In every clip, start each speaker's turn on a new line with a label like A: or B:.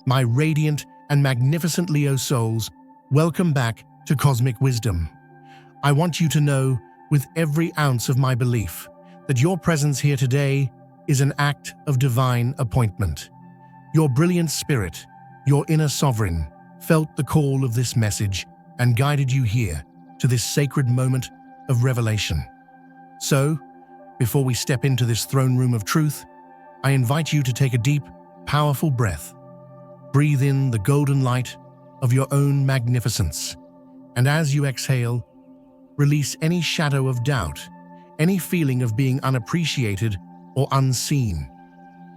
A: My radiant and magnificent Leo souls, welcome back to Cosmic Wisdom. I want you to know, with every ounce of my belief, that your presence here today is an act of divine appointment. Your brilliant spirit, your inner sovereign, felt the call of this message and guided you here to this sacred moment of revelation. So, before we step into this throne room of truth, I invite you to take a deep, powerful breath. Breathe in the golden light of your own magnificence. And as you exhale, release any shadow of doubt, any feeling of being unappreciated or unseen.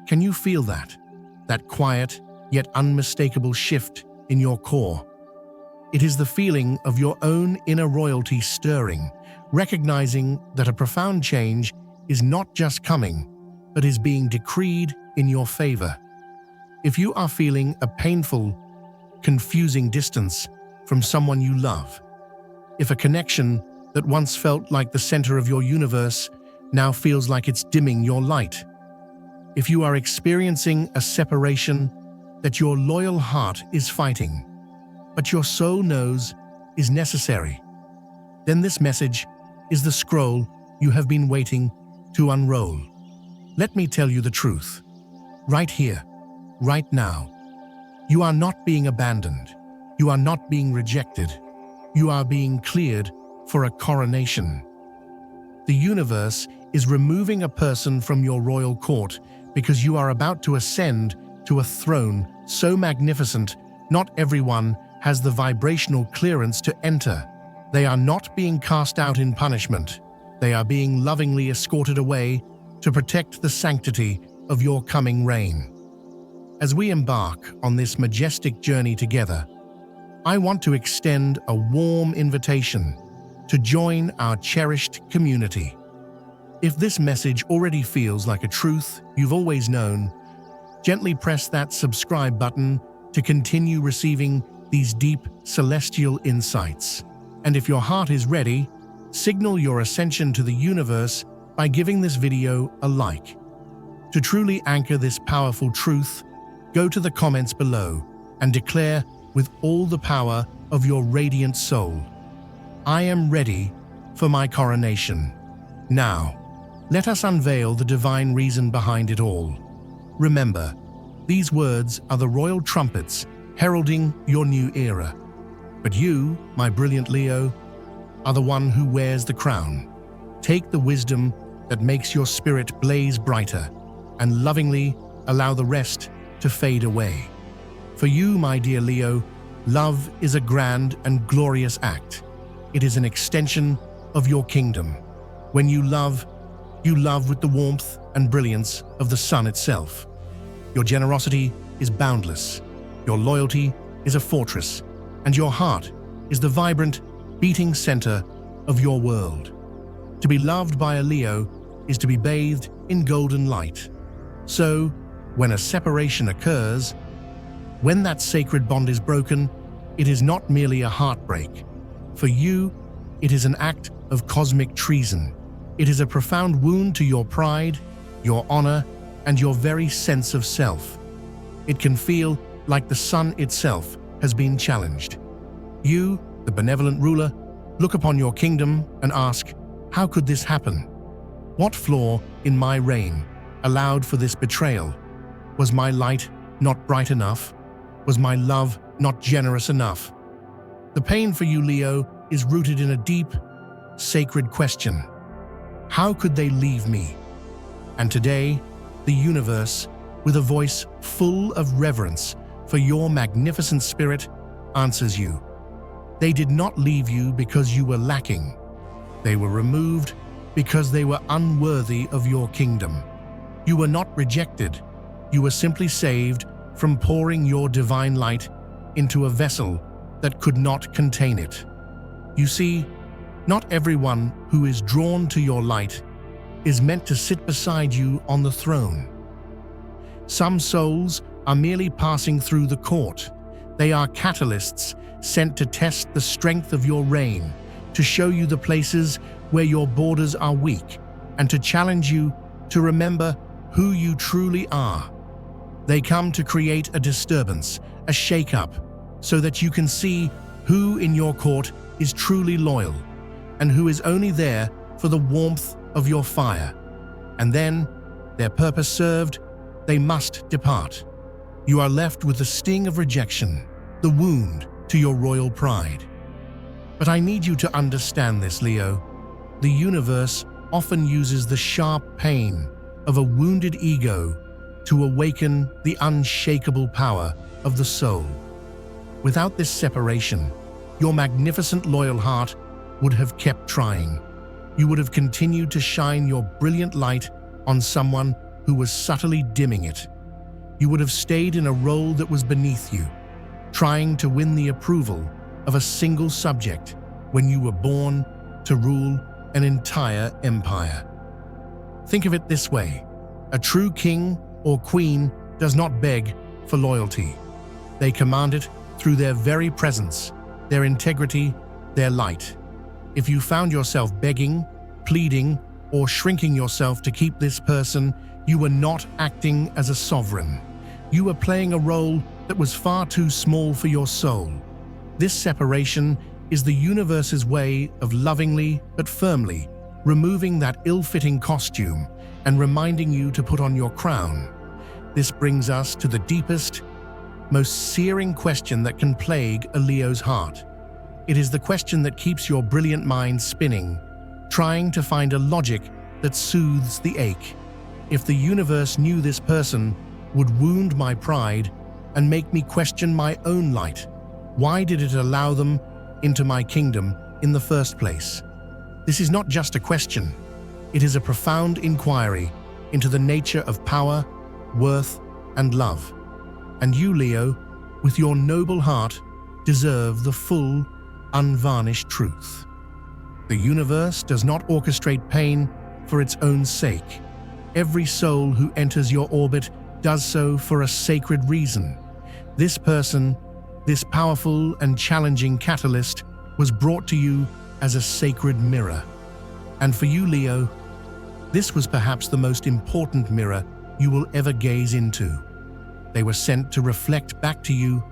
A: Can you feel that? That quiet, yet unmistakable shift in your core? It is the feeling of your own inner royalty stirring, recognizing that a profound change is not just coming, but is being decreed in your favor. If you are feeling a painful, confusing distance from someone you love, if a connection that once felt like the center of your universe now feels like it's dimming your light, if you are experiencing a separation that your loyal heart is fighting, but your soul knows is necessary, then this message is the scroll you have been waiting to unroll. Let me tell you the truth. Right here, right now, you are not being abandoned. You are not being rejected. You are being cleared for a coronation. The universe is removing a person from your royal court because you are about to ascend to a throne so magnificent not everyone has the vibrational clearance to enter. They are not being cast out in punishment. They are being lovingly escorted away to protect the sanctity of your coming reign. As we embark on this majestic journey together, I want to extend a warm invitation to join our cherished community. If this message already feels like a truth you've always known, gently press that subscribe button to continue receiving these deep celestial insights. And if your heart is ready, signal your ascension to the universe by giving this video a like. To truly anchor this powerful truth, go to the comments below and declare with all the power of your radiant soul, I am ready for my coronation. Now, let us unveil the divine reason behind it all. Remember, these words are the royal trumpets heralding your new era. But you, my brilliant Leo, are the one who wears the crown. Take the wisdom that makes your spirit blaze brighter and lovingly allow the rest to fade away. For you, my dear Leo, love is a grand and glorious act. It is an extension of your kingdom. When you love with the warmth and brilliance of the sun itself. Your generosity is boundless. Your loyalty is a fortress, and your heart is the vibrant, beating center of your world. To be loved by a Leo is to be bathed in golden light. So, when a separation occurs, when that sacred bond is broken, it is not merely a heartbreak. For you, it is an act of cosmic treason. It is a profound wound to your pride, your honor, and your very sense of self. It can feel like the sun itself has been challenged. You, the benevolent ruler, look upon your kingdom and ask, how could this happen? What flaw in my reign allowed for this betrayal? Was my light not bright enough? Was my love not generous enough? The pain for you, Leo, is rooted in a deep, sacred question. How could they leave me? And today, the universe, with a voice full of reverence for your magnificent spirit, answers you. They did not leave you because you were lacking. They were removed because they were unworthy of your kingdom. You were not rejected. You were simply saved from pouring your divine light into a vessel that could not contain it. You see, not everyone who is drawn to your light is meant to sit beside you on the throne. Some souls are merely passing through the court. They are catalysts sent to test the strength of your reign, to show you the places where your borders are weak, and to challenge you to remember who you truly are. They come to create a disturbance, a shake-up, so that you can see who in your court is truly loyal and who is only there for the warmth of your fire. And then, their purpose served, they must depart. You are left with the sting of rejection, the wound to your royal pride. But I need you to understand this, Leo. The universe often uses the sharp pain of a wounded ego to awaken the unshakable power of the soul. Without this separation, your magnificent loyal heart would have kept trying. You would have continued to shine your brilliant light on someone who was subtly dimming it. You would have stayed in a role that was beneath you, trying to win the approval of a single subject when you were born to rule an entire empire. Think of it this way: a true king or queen does not beg for loyalty. They command it through their very presence, their integrity, their light. If you found yourself begging, pleading, or shrinking yourself to keep this person, you were not acting as a sovereign. You were playing a role that was far too small for your soul. This separation is the universe's way of lovingly but firmly removing that ill-fitting costume and reminding you to put on your crown. This brings us to the deepest, most searing question that can plague a Leo's heart. It is the question that keeps your brilliant mind spinning, trying to find a logic that soothes the ache. If the universe knew this person would wound my pride and make me question my own light, why did it allow them into my kingdom in the first place? This is not just a question. It is a profound inquiry into the nature of power, worth, and love. And you, Leo, with your noble heart, deserve the full, unvarnished truth. The universe does not orchestrate pain for its own sake. Every soul who enters your orbit does so for a sacred reason. This person, this powerful and challenging catalyst, was brought to you as a sacred mirror. And for you, Leo, this was perhaps the most important mirror you will ever gaze into. They were sent to reflect back to you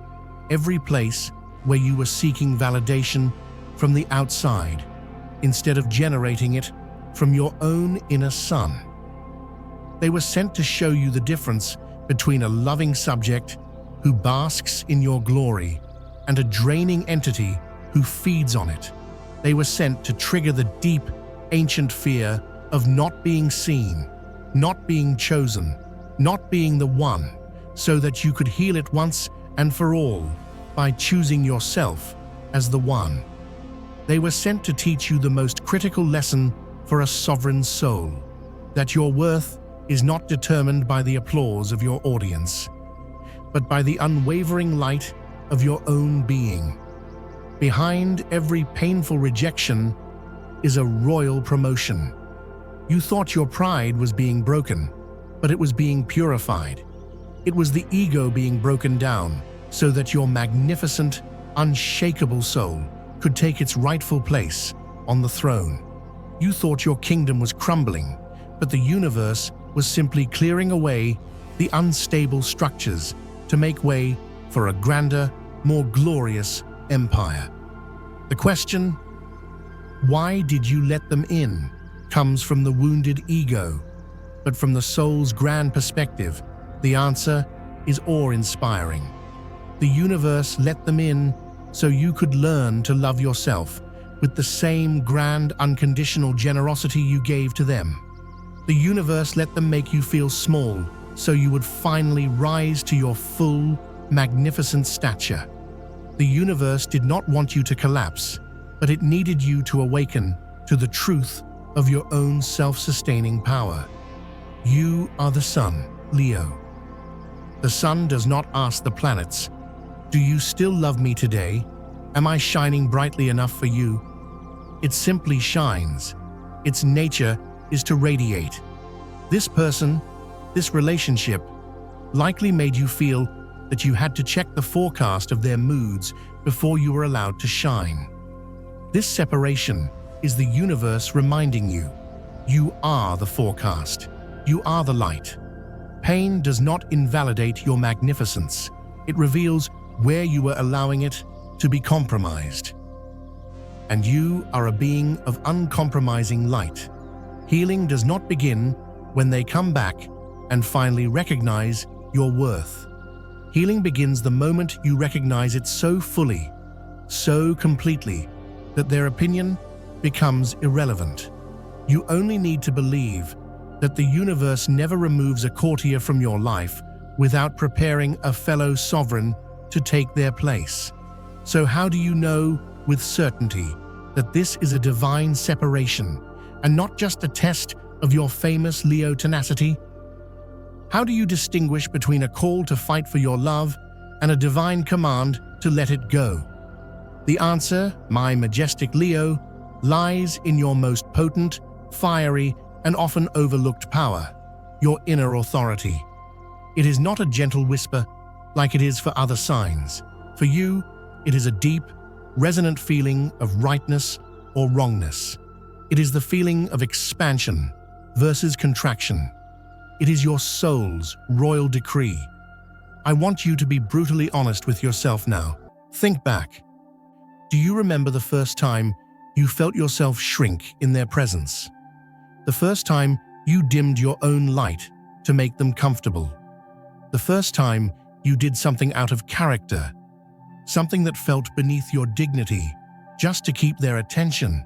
A: every place where you were seeking validation from the outside, instead of generating it from your own inner sun. They were sent to show you the difference between a loving subject who basks in your glory and a draining entity who feeds on it. They were sent to trigger the deep, ancient fear of not being seen, not being chosen, not being the one, so that you could heal it once and for all by choosing yourself as the one. They were sent to teach you the most critical lesson for a sovereign soul, that your worth is not determined by the applause of your audience, but by the unwavering light of your own being. Behind every painful rejection is a royal promotion. You thought your pride was being broken, but it was being purified. It was the ego being broken down so that your magnificent, unshakable soul could take its rightful place on the throne. You thought your kingdom was crumbling, but the universe was simply clearing away the unstable structures to make way for a grander, more glorious empire. The question, why did you let them in, comes from the wounded ego, but from the soul's grand perspective, the answer is awe-inspiring. The universe let them in so you could learn to love yourself with the same grand, unconditional generosity you gave to them. The universe let them make you feel small so you would finally rise to your full, magnificent stature. The universe did not want you to collapse, but it needed you to awaken to the truth of your own self-sustaining power. You are the sun, Leo. The sun does not ask the planets, "Do you still love me today? Am I shining brightly enough for you?" It simply shines. Its nature is to radiate. This person, this relationship, likely made you feel that you had to check the forecast of their moods before you were allowed to shine. This separation is the universe reminding you, you are the forecast, you are the light. Pain does not invalidate your magnificence. It reveals where you were allowing it to be compromised. And you are a being of uncompromising light. Healing does not begin when they come back and finally recognize your worth. Healing begins the moment you recognize it so fully, so completely, that their opinion becomes irrelevant. You only need to believe that the universe never removes a courtier from your life without preparing a fellow sovereign to take their place. So how do you know with certainty that this is a divine separation and not just a test of your famous Leo tenacity? How do you distinguish between a call to fight for your love and a divine command to let it go? The answer, my majestic Leo, lies in your most potent, fiery, and often overlooked power, your inner authority. It is not a gentle whisper like it is for other signs. For you, it is a deep, resonant feeling of rightness or wrongness. It is the feeling of expansion versus contraction. It is your soul's royal decree. I want you to be brutally honest with yourself now. Think back. Do you remember the first time you felt yourself shrink in their presence? The first time you dimmed your own light to make them comfortable? The first time you did something out of character, something that felt beneath your dignity, just to keep their attention?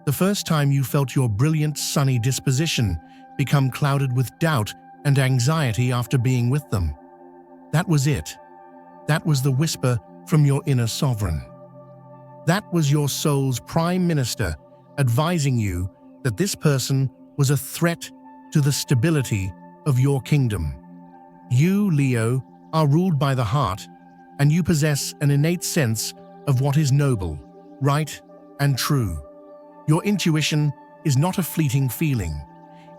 A: The first time you felt your brilliant, sunny disposition become clouded with doubt and anxiety after being with them? That was it. That was the whisper from your inner sovereign. That was your soul's prime minister advising you that this person was a threat to the stability of your kingdom. You, Leo, are ruled by the heart, and you possess an innate sense of what is noble, right, and true. Your intuition is not a fleeting feeling.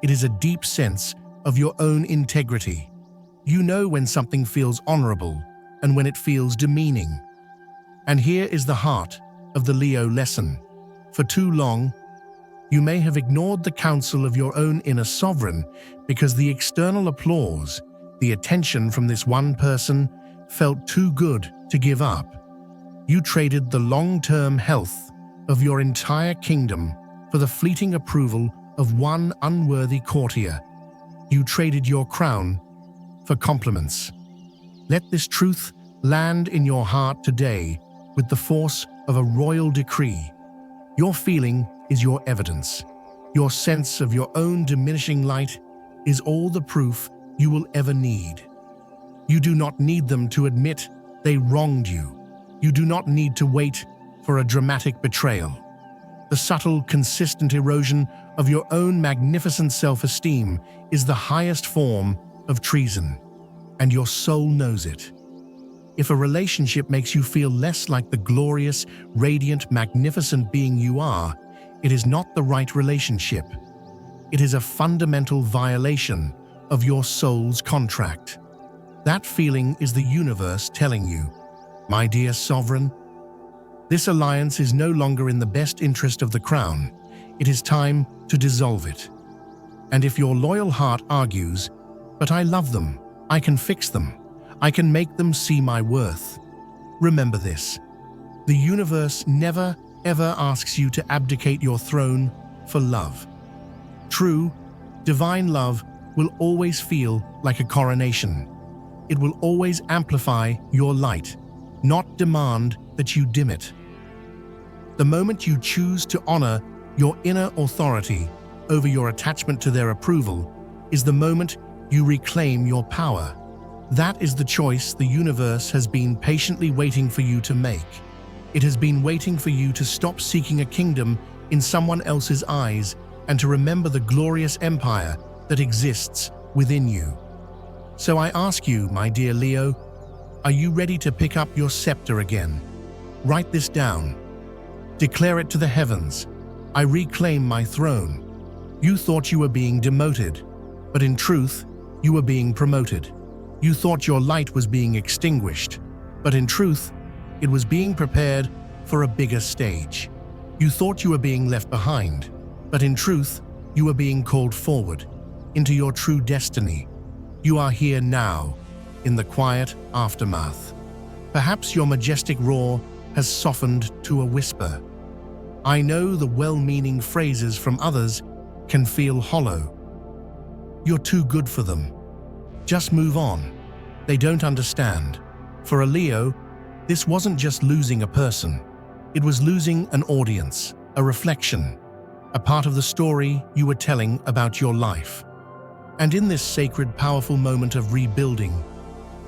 A: It is a deep sense of your own integrity. You know when something feels honorable and when it feels demeaning. And here is the heart of the Leo lesson. For too long, you may have ignored the counsel of your own inner sovereign because the external applause, the attention from this one person, felt too good to give up. You traded the long-term health of your entire kingdom for the fleeting approval of one unworthy courtier. You traded your crown for compliments. Let this truth land in your heart today with the force of a royal decree. Your feeling is your evidence. Your sense of your own diminishing light is all the proof you will ever need. You do not need them to admit they wronged you. You do not need to wait for a dramatic betrayal. The subtle, consistent erosion of your own magnificent self-esteem is the highest form of treason, and your soul knows it. If a relationship makes you feel less like the glorious, radiant, magnificent being you are, it is not the right relationship. It is a fundamental violation of your soul's contract. That feeling is the universe telling you, my dear sovereign, this alliance is no longer in the best interest of the crown. It is time to dissolve it. And if your loyal heart argues, but I love them, I can fix them, I can make them see my worth. Remember this. The universe never, ever asks you to abdicate your throne for love. True, divine love will always feel like a coronation. It will always amplify your light, not demand that you dim it. The moment you choose to honor your inner authority over your attachment to their approval is the moment you reclaim your power. That is the choice the universe has been patiently waiting for you to make. It has been waiting for you to stop seeking a kingdom in someone else's eyes and to remember the glorious empire that exists within you. So I ask you, my dear Leo, are you ready to pick up your scepter again? Write this down. Declare it to the heavens. I reclaim my throne. You thought you were being demoted, but in truth, you were being promoted. You thought your light was being extinguished, but in truth, it was being prepared for a bigger stage. You thought you were being left behind, but in truth, you were being called forward into your true destiny. You are here now, in the quiet aftermath. Perhaps your majestic roar has softened to a whisper. I know the well-meaning phrases from others can feel hollow. You're too good for them. Just move on. They don't understand. For a Leo, this wasn't just losing a person. It was losing an audience, a reflection, a part of the story you were telling about your life. And in this sacred, powerful moment of rebuilding,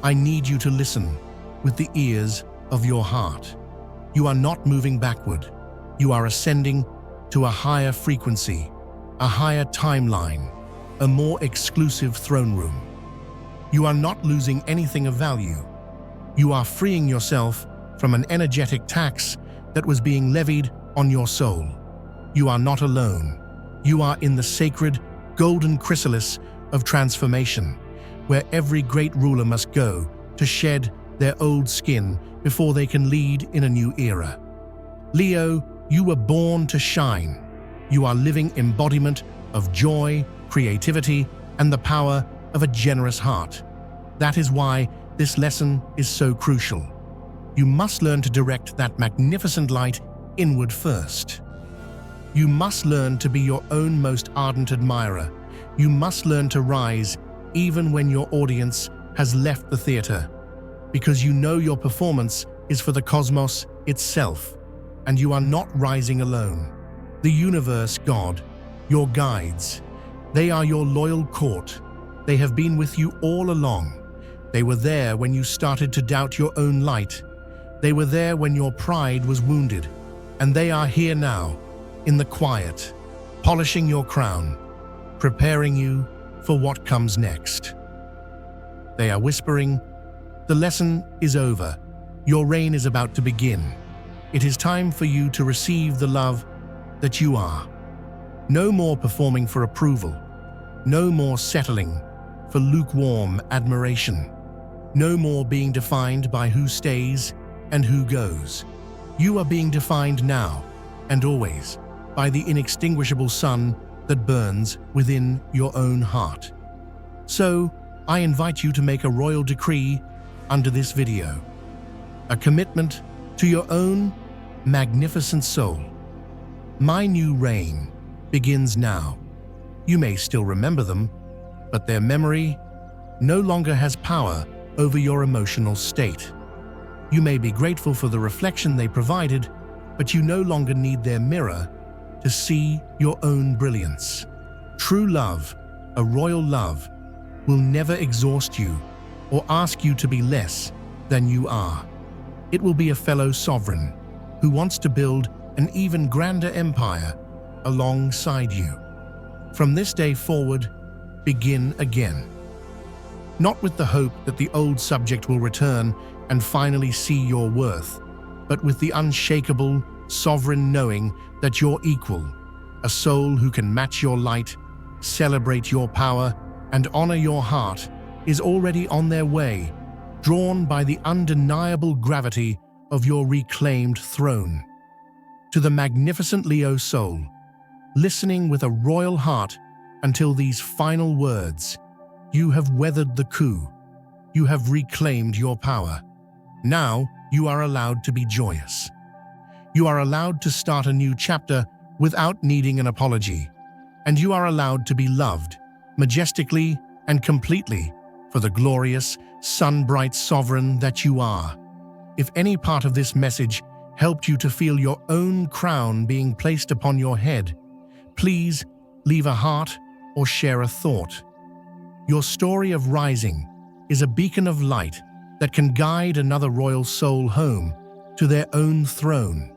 A: I need you to listen with the ears of your heart. You are not moving backward. You are ascending to a higher frequency, a higher timeline, a more exclusive throne room. You are not losing anything of value. You are freeing yourself from an energetic tax that was being levied on your soul. You are not alone. You are in the sacred, golden chrysalis of transformation, where every great ruler must go to shed their old skin before they can lead in a new era. Leo, you were born to shine. You are living embodiment of joy, creativity, and the power of a generous heart. That is why this lesson is so crucial. You must learn to direct that magnificent light inward first. You must learn to be your own most ardent admirer. You must learn to rise even when your audience has left the theater, because you know your performance is for the cosmos itself, and you are not rising alone. The universe, God, your guides, they are your loyal court. They have been with you all along. They were there when you started to doubt your own light. They were there when your pride was wounded, and they are here now, in the quiet, polishing your crown, preparing you for what comes next. They are whispering, "The lesson is over. Your reign is about to begin. It is time for you to receive the love that you are. No more performing for approval. No more settling for lukewarm admiration. No more being defined by who stays and who goes. You are being defined now and always by the inextinguishable sun that burns within your own heart. So, I invite you to make a royal decree under this video. A commitment to your own magnificent soul. My new reign begins now. You may still remember them, but their memory no longer has power over your emotional state. You may be grateful for the reflection they provided, but you no longer need their mirror to see your own brilliance. True love, a royal love, will never exhaust you or ask you to be less than you are. It will be a fellow sovereign who wants to build an even grander empire alongside you. From this day forward, begin again. Not with the hope that the old subject will return and finally see your worth, but with the unshakable, sovereign knowing that you're equal, a soul who can match your light, celebrate your power, and honor your heart is already on their way, drawn by the undeniable gravity of your reclaimed throne. To the magnificent Leo soul, listening with a royal heart until these final words, you have weathered the coup. You have reclaimed your power. Now you are allowed to be joyous. You are allowed to start a new chapter without needing an apology. And you are allowed to be loved, majestically and completely, for the glorious, sun-bright sovereign that you are. If any part of this message helped you to feel your own crown being placed upon your head, please leave a heart or share a thought. Your story of rising is a beacon of light that can guide another royal soul home to their own throne.